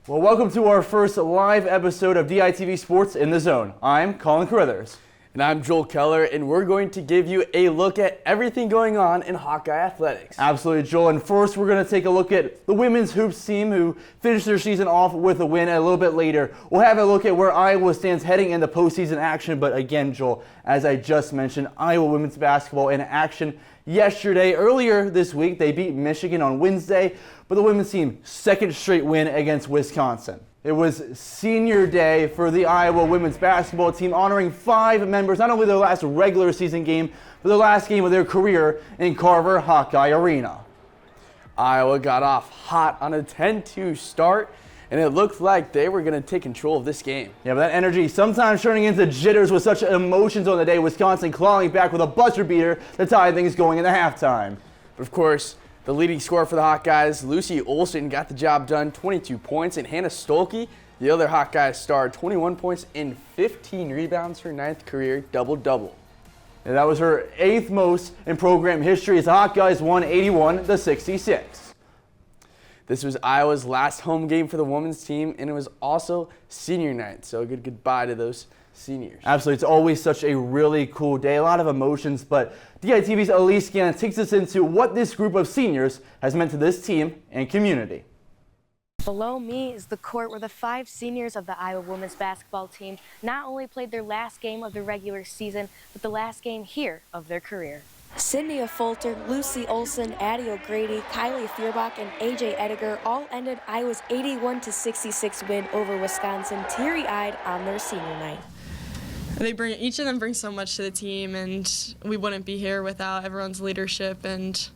Well, welcome to our first live episode of DITV Sports in the Zone. I'm Colin Carruthers. And I'm Joel Keller, and we're going to give you a look at everything going on in Hawkeye athletics. Absolutely, Joel. And first, we're going to take a look at the women's hoops team who finished their season off with a win. And a little bit later, we'll have a look at where Iowa stands heading into postseason action. But again, Joel, as I just mentioned, Iowa women's basketball in action yesterday. Earlier this week, they beat Michigan on Wednesday, but the women's team, second straight win against Wisconsin. It was senior day for the Iowa women's basketball team, honoring 5 members, not only their last regular season game, but their last game of their career in Carver Hawkeye Arena. Iowa got off hot on a 10-2 start, and it looked like they were going to take control of this game. Yeah, but that energy sometimes turning into jitters with such emotions on the day. Wisconsin clawing back with a buzzer beater to tie things going into halftime. But of course, the leading scorer for the Hawkeyes, Lucy Olsen, got the job done, 22 points, and Hannah Stolke, the other Hawkeye star, 21 points and 15 rebounds, her 9th career double-double. And that was her 8th most in program history as the Hawkeyes won 81-66. This was Iowa's last home game for the women's team, and it was also senior night, so a good goodbye to those seniors. Absolutely. It's always such a really cool day, a lot of emotions, but DITV's Elise Gann takes us into what this group of seniors has meant to this team and community. Below me is the court where the 5 seniors of the Iowa women's basketball team not only played their last game of the regular season, but the last game here of their career. Sydney Folter, Lucy Olsen, Addie O'Grady, Kylie Feuerbach, and AJ Ediger all ended Iowa's 81-66 win over Wisconsin teary-eyed on their senior night. Each of them brings so much to the team, and we wouldn't be here without everyone's leadership and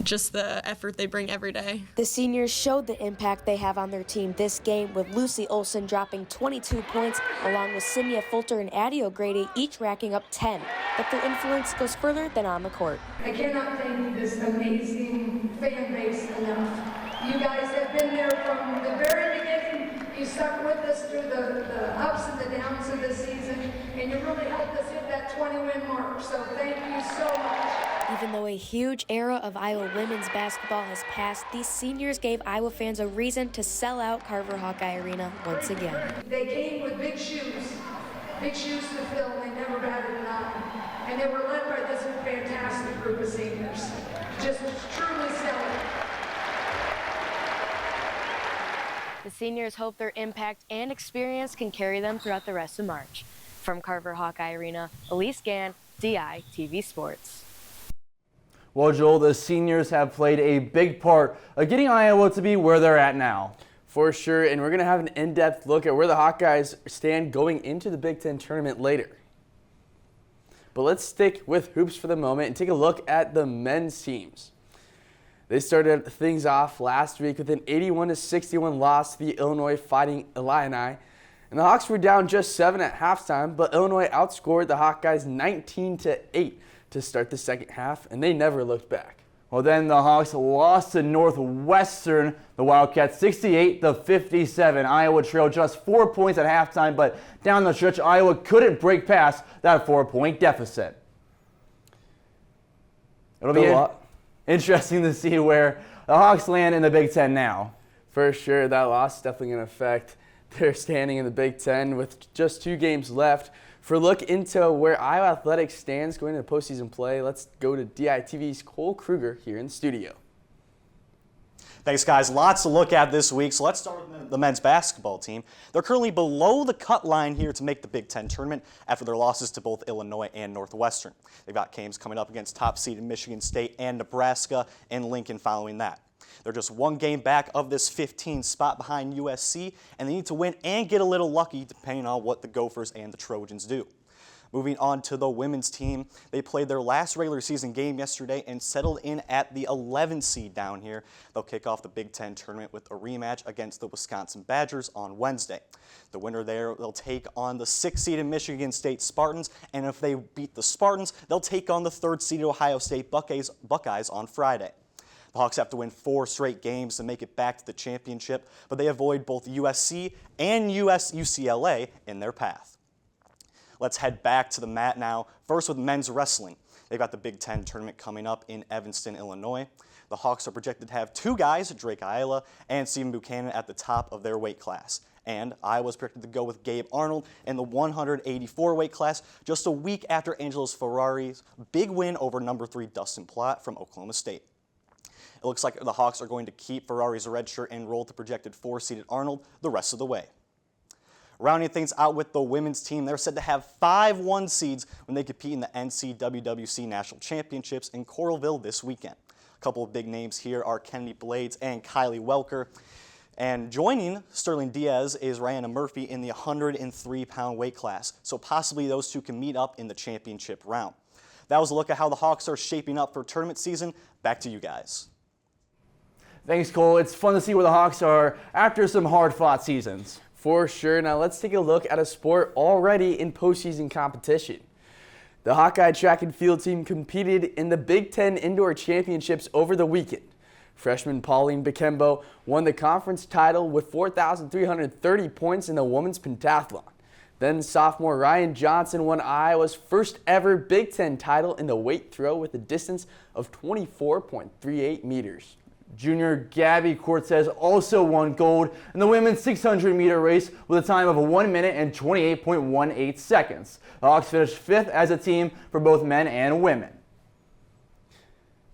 just the effort they bring every day. The seniors showed the impact they have on their team this game, with Lucy Olsen dropping 22 points, along with Sydney Folter and Addie O'Grady each racking up 10. But their influence goes further than on the court. I cannot thank this amazing fan base enough. You guys have been there from the very beginning. You stuck with us through the ups and the downs of the season, and you really helped us hit that 20-win mark. So thank you so much. Even though a huge era of Iowa women's basketball has passed, these seniors gave Iowa fans a reason to sell out Carver Hawkeye Arena once again. They came with big shoes to fill, and they never batted an eye. And they were led by this fantastic group of seniors. Just truly stellar. The seniors hope their impact and experience can carry them throughout the rest of March. From Carver Hawkeye Arena, Elise Gann, DITV Sports. Well, Joel, the seniors have played a big part of getting Iowa to be where they're at now. For sure, and we're going to have an in-depth look at where the Hawkeyes stand going into the Big Ten tournament later. But let's stick with hoops for the moment and take a look at the men's teams. They started things off last week with an 81-61 loss to the Illinois Fighting Illini. And the Hawks were down just 7 at halftime, but Illinois outscored the Hawkeyes 19-8 to start the second half, and they never looked back. Well, then the Hawks lost to Northwestern, the Wildcats 68-57. Iowa trailed just 4 points at halftime, but down the stretch, Iowa couldn't break past that 4-point deficit. It'll be interesting to see where the Hawks land in the Big Ten now. For sure, that loss is definitely going to affect their standing in the Big Ten with just 2 games left. For a look into where Iowa athletics stands going into postseason play, let's go to DITV's Cole Kruger here in the studio. Thanks, guys. Lots to look at this week, so let's start with the men's basketball team. They're currently below the cut line here to make the Big Ten tournament after their losses to both Illinois and Northwestern. They've got games coming up against top-seeded Michigan State and Nebraska, and Lincoln following that. They're just 1 game back of this 15 spot behind USC, and they need to win and get a little lucky depending on what the Gophers and the Trojans do. Moving on to the women's team, they played their last regular season game yesterday and settled in at the 11 seed down here. They'll kick off the Big Ten tournament with a rematch against the Wisconsin Badgers on Wednesday. The winner there, they'll take on the 6-seeded Michigan State Spartans, and if they beat the Spartans, they'll take on the 3rd-seeded Ohio State Buckeyes on Friday. The Hawks have to win 4 straight games to make it back to the championship, but they avoid both USC and UCLA in their path. Let's head back to the mat now, first with men's wrestling. They've got the Big Ten tournament coming up in Evanston, Illinois. The Hawks are projected to have two guys, Drake Ayala and Stephen Buchanan, at the top of their weight class. And Iowa's projected to go with Gabe Arnold in the 184 weight class, just a week after Angelos Ferrari's big win over number 3 Dustin Plott from Oklahoma State. It looks like the Hawks are going to keep Ferrari's red shirt and roll the projected 4-seeded Arnold the rest of the way. Rounding things out with the women's team, they're said to have 5 1 seeds when they compete in the NCWWC National Championships in Coralville this weekend. A couple of big names here are Kennedy Blades and Kylie Welker. And joining Sterling Diaz is Rihanna Murphy in the 103-pound weight class, so possibly those two can meet up in the championship round. That was a look at how the Hawks are shaping up for tournament season. Back to you guys. Thanks, Cole. It's fun to see where the Hawks are after some hard-fought seasons. For sure. Now let's take a look at a sport already in postseason competition. The Hawkeye track and field team competed in the Big Ten Indoor Championships over the weekend. Freshman Pauline Bikembo won the conference title with 4,330 points in the women's pentathlon. Then sophomore Ryan Johnson won Iowa's first ever Big Ten title in the weight throw with a distance of 24.38 meters. Junior Gabby Cortez also won gold in the women's 600-meter race with a time of 1 minute and 28.18 seconds. The Hawks finished 5th as a team for both men and women.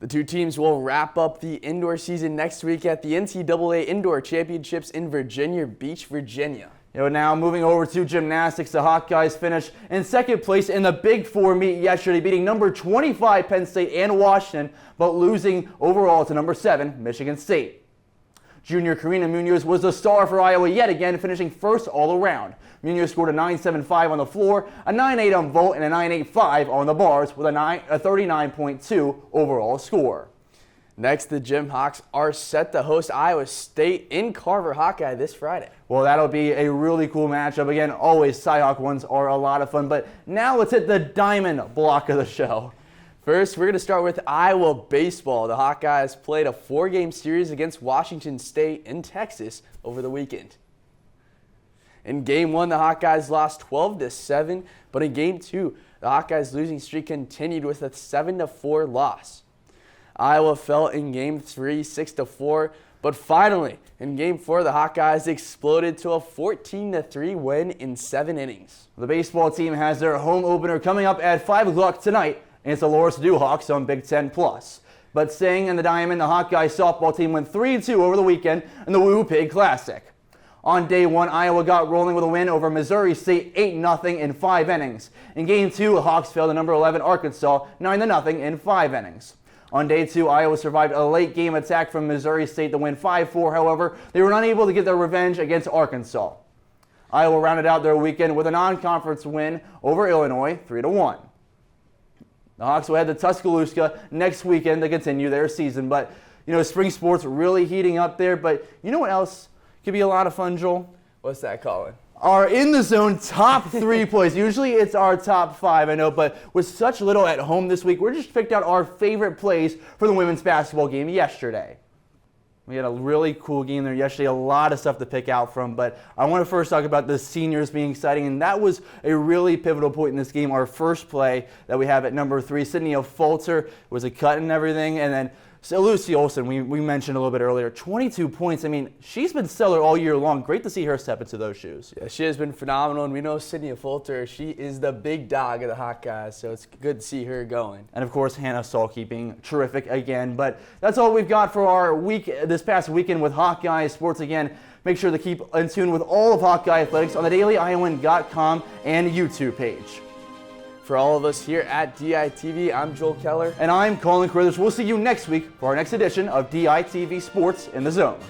The two teams will wrap up the indoor season next week at the NCAA Indoor Championships in Virginia Beach, Virginia. Now moving over to gymnastics, the Hawkeyes finished in 2nd place in the Big Four meet yesterday, beating number 25 Penn State and Washington, but losing overall to number 7 Michigan State. Junior Karina Munoz was the star for Iowa yet again, finishing 1st all around. Munoz scored a 9.75 on the floor, a 9.8 on vault, and a 9.85 on the bars with a 39.2 overall score. Next, the Gym Hawks are set to host Iowa State in Carver Hawkeye this Friday. Well, that'll be a really cool matchup. Again, always Cyhawk ones are a lot of fun, but now let's hit the diamond block of the show. First, we're going to start with Iowa baseball. The Hawkeyes played a 4-game series against Washington State in Texas over the weekend. In Game 1, the Hawkeyes lost 12-7, but in Game 2, the Hawkeyes' losing streak continued with a 7-4 loss. Iowa fell in Game 3, 6-4, but finally, in Game 4, the Hawkeyes exploded to a 14-3 win in 7 innings. The baseball team has their home opener coming up at 5 o'clock tonight, and it's the Loris Dew Hawks on Big Ten Plus. But staying in the diamond, the Hawkeye softball team went 3-2 over the weekend in the Woo Pig Classic. On day 1, Iowa got rolling with a win over Missouri State 8-0 in 5 innings. In Game 2, the Hawks fell to number 11 Arkansas 9-0 in 5 innings. On day 2, Iowa survived a late game attack from Missouri State to win 5-4. However, they were unable to get their revenge against Arkansas. Iowa rounded out their weekend with a non-conference win over Illinois 3-1. The Hawks will head to Tuscaloosa next weekend to continue their season. But, spring sports really heating up there. But you know what else could be a lot of fun, Joel? What's that, Colin? Our in the zone top 3 plays. Usually it's our top 5, I know, but with such little at home this week, we're just picked out our favorite plays for the women's basketball game yesterday. We had a really cool game there yesterday, a lot of stuff to pick out from, but I want to first talk about the seniors being exciting, and that was a really pivotal point in this game. Our first play that we have at number 3, Sydney Folter, was a cut and everything, and then so Lucy Olson, we mentioned a little bit earlier, 22 points. I mean, she's been stellar all year long. Great to see her step into those shoes. Yeah, she has been phenomenal, and we know Sydney Folter, she is the big dog of the Hawkeyes, so it's good to see her going. And, of course, Hannah Salke being terrific again. But that's all we've got for our week this past weekend with Hawkeye Sports. Again, make sure to keep in tune with all of Hawkeye Athletics on the DailyIowan.com and YouTube page. For all of us here at DITV, I'm Joel Keller. And I'm Colin Carruthers. We'll see you next week for our next edition of DITV Sports in the Zone.